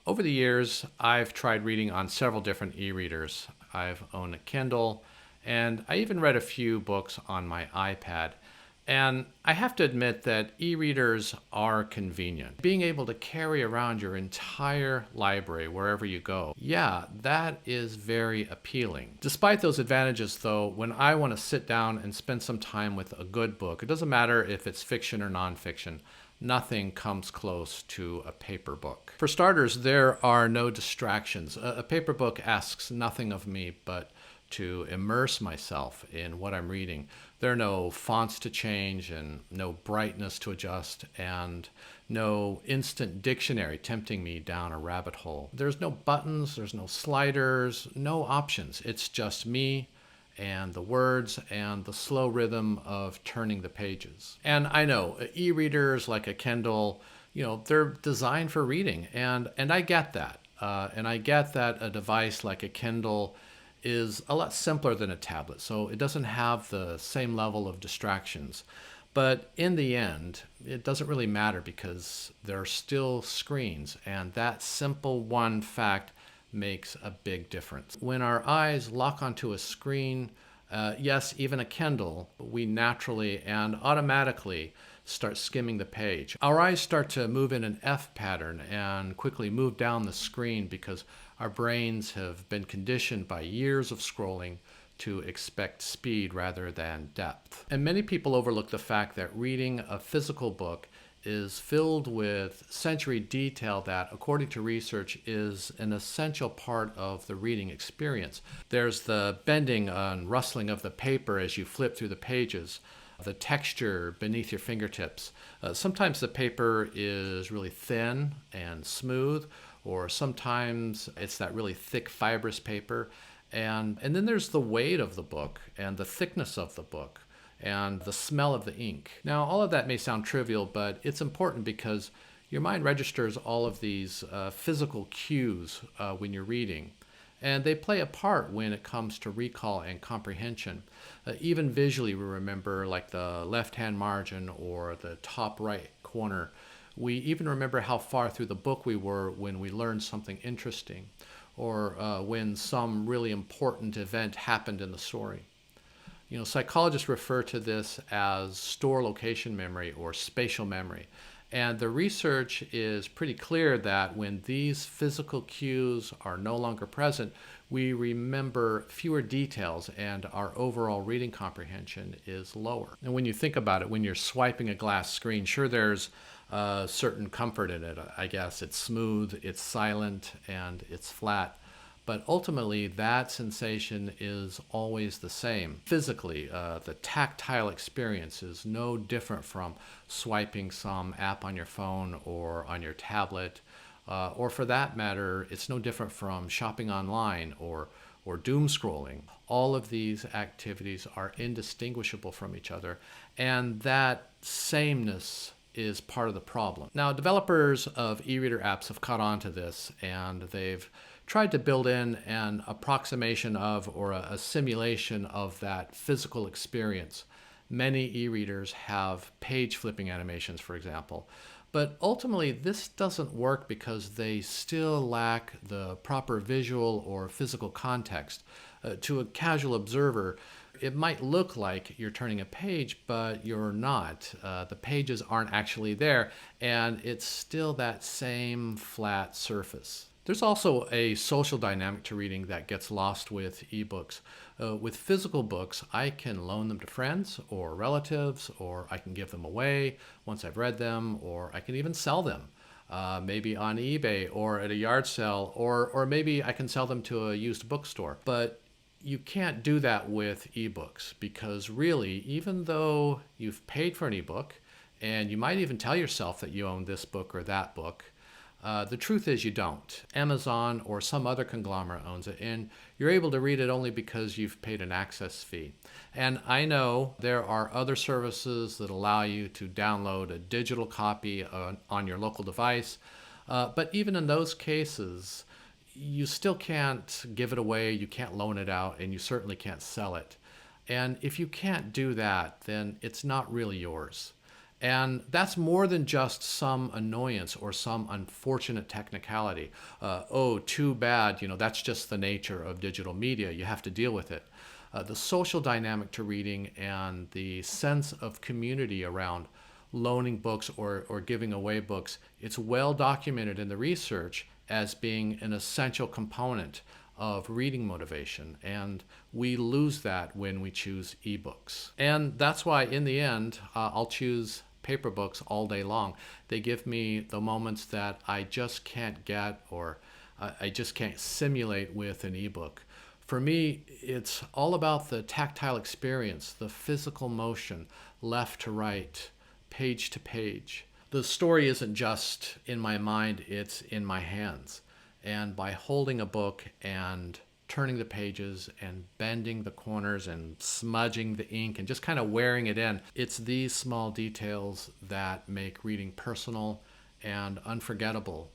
Over the years, I've tried reading on several different e-readers. I've owned a Kindle, and I even read a few books on my iPad. And I have to admit that e-readers are convenient. Being able to carry around your entire library wherever you go, yeah, that is very appealing. Despite those advantages, though, when I want to sit down and spend some time with a good book, it doesn't matter if it's fiction or nonfiction, nothing comes close to a paper book. For starters, there are no distractions. A paper book asks nothing of me but to immerse myself in what I'm reading. There are no fonts to change and no brightness to adjust and no instant dictionary tempting me down a rabbit hole. There's no buttons, there's no sliders, no options. It's just me and the words and the slow rhythm of turning the pages. And I know e-readers like a Kindle, they're designed for reading, and I get that. And I get that a device like a Kindle is a lot simpler than a tablet, so it doesn't have the same level of distractions. But in the end, it doesn't really matter because there are still screens, and that simple one fact makes a big difference. When our eyes lock onto a screen, yes, even a Kindle, we naturally and automatically start skimming the page. Our eyes start to move in an F pattern and quickly move down the screen because our brains have been conditioned by years of scrolling to expect speed rather than depth. And many people overlook the fact that reading a physical book is filled with sensory detail that, according to research, is an essential part of the reading experience. There's the bending and rustling of the paper as you flip through the pages, the texture beneath your fingertips. Sometimes the paper is really thin and smooth, or sometimes it's that really thick fibrous paper. And then there's the weight of the book and the thickness of the book and the smell of the ink. Now, all of that may sound trivial, but it's important because your mind registers all of these physical cues when you're reading. And they play a part when it comes to recall and comprehension. Even visually, we remember like the left-hand margin or the top right corner. We even remember how far through the book we were when we learned something interesting, or when some really important event happened in the story. Psychologists refer to this as store location memory or spatial memory. And the research is pretty clear that when these physical cues are no longer present, we remember fewer details and our overall reading comprehension is lower. And when you think about it, when you're swiping a glass screen, sure, there's a certain comfort in it, I guess. It's smooth, it's silent, and it's flat. But ultimately, that sensation is always the same. Physically, the tactile experience is no different from swiping some app on your phone or on your tablet, or for that matter, it's no different from shopping online or doom scrolling. All of these activities are indistinguishable from each other, and that sameness is part of the problem. Now, developers of e-reader apps have caught on to this, and they've tried to build in an approximation of or a simulation of that physical experience. Many e-readers have page flipping animations, for example. But ultimately, this doesn't work because they still lack the proper visual or physical context. To a casual observer, it might look like you're turning a page, but you're not. The pages aren't actually there, and it's still that same flat surface. There's also a social dynamic to reading that gets lost with ebooks. With physical books, I can loan them to friends or relatives, or I can give them away once I've read them, or I can even sell them, maybe on eBay or at a yard sale, or maybe I can sell them to a used bookstore. But you can't do that with ebooks because really, even though you've paid for an ebook, and you might even tell yourself that you own this book or that book, the truth is you don't. Amazon or some other conglomerate owns it, and you're able to read it only because you've paid an access fee. And I know there are other services that allow you to download a digital copy on your local device, but even in those cases, you still can't give it away, you can't loan it out, and you certainly can't sell it. And if you can't do that, then it's not really yours. And that's more than just some annoyance or some unfortunate technicality. Oh, too bad, that's just the nature of digital media. You have to deal with it. The social dynamic to reading and the sense of community around loaning books or giving away books, it's well documented in the research as being an essential component of reading motivation, and we lose that when we choose ebooks. And that's why in the end, I'll choose paper books all day long. They give me the moments that I just can't get, or I just can't simulate with an ebook. For me, it's all about the tactile experience, the physical motion, left to right, page to page. The story isn't just in my mind, it's in my hands. And by holding a book and turning the pages and bending the corners and smudging the ink and just kind of wearing it in, it's these small details that make reading personal and unforgettable